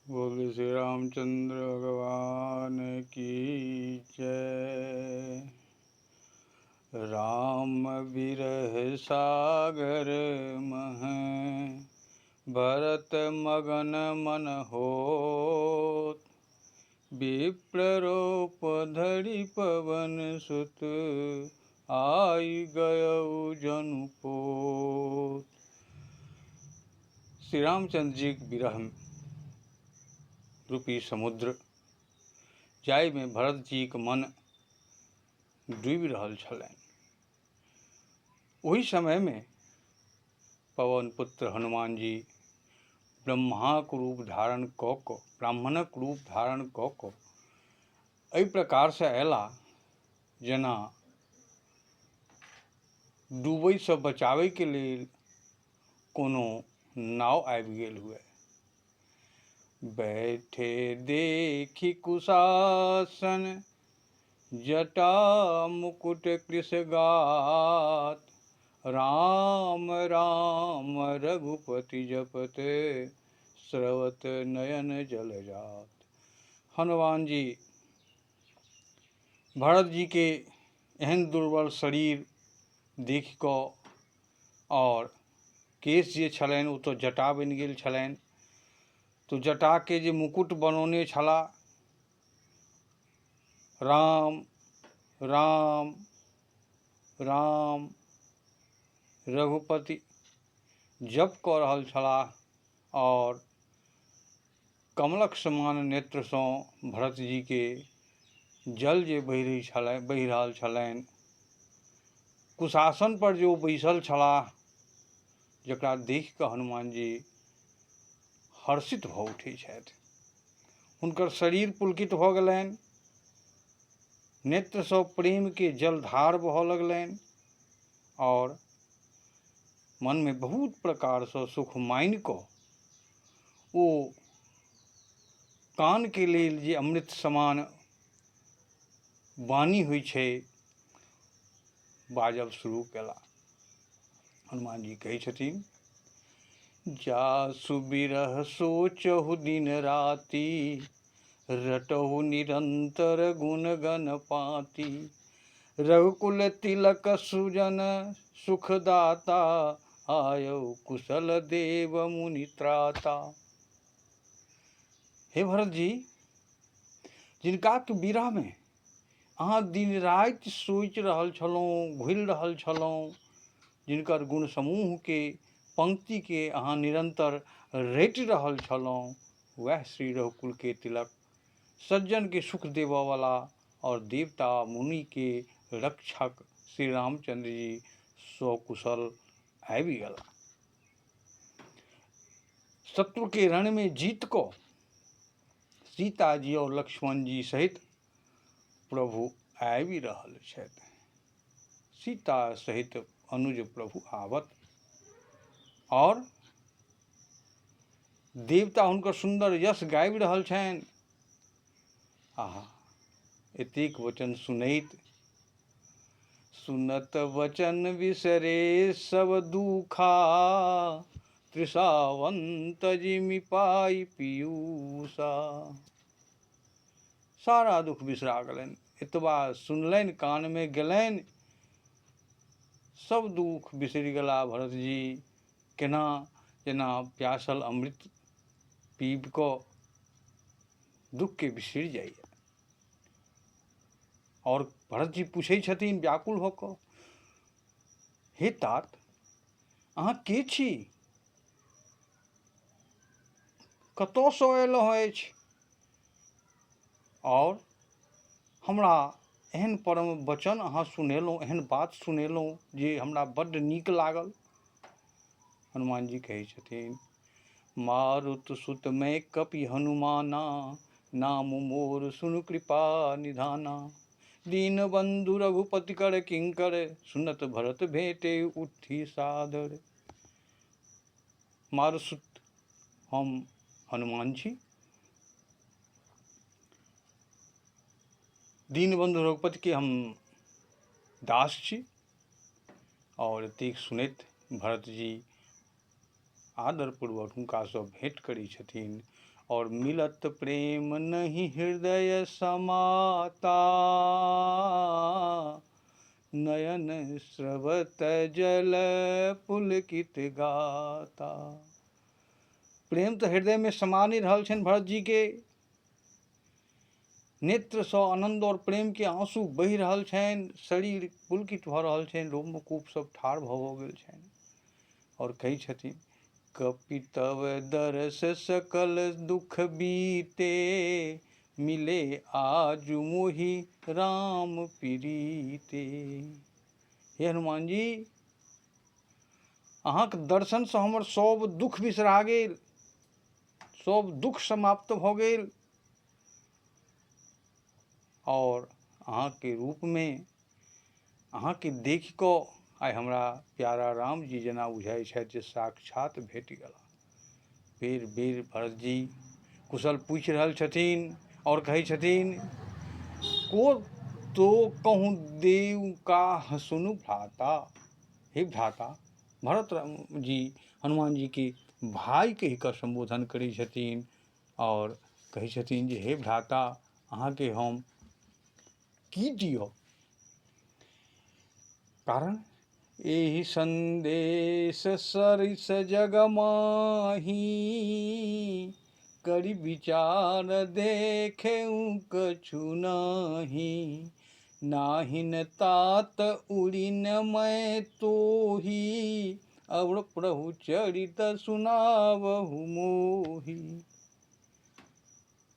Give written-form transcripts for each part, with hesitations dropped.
बोले श्री रामचंद्र भगवान की जय। राम विरह सागर मह भरत मगन मन होत। विप्ररूप धरि पवन सुत आई गयउ जनुपोत। श्री रामचंद्र जी विरह रूपी समुद्र जाहि में भरत जी के मन डूबि रहल छलनि। ओहि समय में पवन पुत्र हनुमान जी ब्रह्माक रूप धारण कऽ कऽ ब्राह्मणक रूप धारण कऽ कऽ एहि प्रकार से अयला जेना डूबैसँ बचाबै के लेल कोनो नाव आबि गेल हुए। बैठे देखी कुशासन जटा मुकुट कृष गात। राम राम रघुपति जपते स्रवत नयन जल जात। हनुमान जी भरत जी के एहन दुर्बल शरीर देख कऽ और केश जे छलनि ओ तो जटा बनि गेल छलनि, तो जटा के जे मुकुट बनौने छला राम राम राम रघुपति जप कऽ रहल छलाह और कमलक समान नेत्रसँ भरत जी के जल जे बहि रहल छलनि। कुशासन पर जो बैसल छलाह जकरा देख कऽ हनुमान जी हर्षित भऽ उठै छथि। हुनकर शरीर पुलकित भऽ गेलनि, नेत्रसँ प्रेम के जलधार बहऽ लगलनि और मन में बहुत प्रकार से सुख मानि कऽ ओ कान के लेल जे अमृत समान वाणी होइ छै बाजब शुरू केला। हनुमान जी कहै छथिन, जासु बिरह सोचहु दिन राति रटहु निरंतर गुण गण पाती। रघुकुल तिलक सुजन सुखदाता आयौ कुशल देव मुनि त्राता। हे भरत जी, जिनका के विरह में अहाँ दिन राति सोचि रहल छलहुँ, घुलि रहल छलहुँ, जिनकर गुण समूह के पंक्ति के अहाँ निरंतर रटि रहल छलहुँ, वह श्री रघुकुल के तिलक, सज्जन के सुख देवा वाला और देवता मुनि के रक्षक श्री रामचंद्र जी सकुशल आबि गेला। शत्रु के रण में जीत को सीता जी और लक्ष्मण जी सहित प्रभु आबि रहल छथि। सीता सहित अनुज प्रभु आवत और देवता हुनकर सुंदर यश गाबि रहल छनि। आहा, एतेक वचन सुनैत सुनत वचन बिसरे सब दुखा। त्रिसावंत जिमि पाई पीयूषा। सारा दुख बिसरा गेलनि, एतबा सुनलनि, कान में गेलनि, सब दुख बिसरि गेला भरत जी। केना जेना प्यासल अमृत पीब कऽ दुख के बिसरि जाइए। और भरत जी पूछै छथिन व्याकुल भऽ कऽ, हे तात, अहाँ के छी, कतऽसँ अयलहुँ अछि और हमरा एहन परम वचन अहाँ सुनेलहुँ, एहन बात सुनेलहुँ जे हमरा बड्ड नीक लागल। हनुमान जी कहै छथिन, मारुत सुत मैं कपि हनुमाना। नाम मोर सुनु कृपा निधाना। दीन बंधु रघुपति कर किंकर। सुनत भरत भेटे उठी सादर। मारुत हम हनुमान छी, दीनबंधु रघुपति के हम दास छी। और एतेक सुनैत भरत जी आदरपूर्वक हुनकासँ भेँट करै छथिन। और मिलत प्रेम नहीं हृदय समाता, नयन स्रवत जल पुलकित गाता। प्रेम तो हृदय में समा नहीं रहल छनि भरत जी के, नेत्र सँ आनंद और प्रेम के आंसू बहि रहल छनि, शरीर पुलकित भऽ रहल छनि, रोमकूप सब ठाढ़ भऽ गेल छनि। और कहै छथिन कपि तव दरस सकल दुख बीते, मिले आजु मोहि राम प्रीते। हे हनुमान जी, अहाँक दर्शन सँ हमर सब दुख बिसरा गेल, सब दुख समाप्त भऽ गेल। और अहाँके रूप में, अहाँके देखि कऽ आइ हमरा प्यारा राम जी जेना बुझाइ छथि जे साक्षात भेट गेला। बेर बेर भरत जी कुशल पूछि रहल छथिन और कहै छथिन को तो कहूँ देव का सुनु भ्राता। हे भ्राता, भरत जी हनुमान जी के भाई कहि कऽ संबोधन करै छथिन और कहै छथिन जे हे भ्राता, अहाँके हम की दियौ। कारण एहि संदेश सरिस जग माही, करि विचार देखेउ कछु नाही। नाहिन तात उड़ी न मैं तोही, और प्रभु चरित सुनावहु मोही।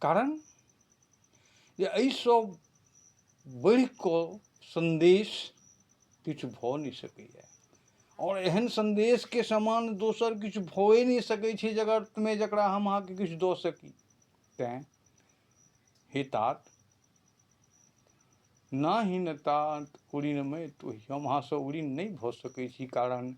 कारण जे एहि सब बढ़ि कऽ संदेश किछु भऽ नहि सकैए, और एहन संदेश के समान दोसर किछु भए नहि सकै छै जगत में जकरा हम अहाँके किछु दऽ सकी। तैं हे तात, नाहिन तात उड़िन मैं तोही, हम अहाँसँ उड़िन नहि भऽ सकै छी। कारण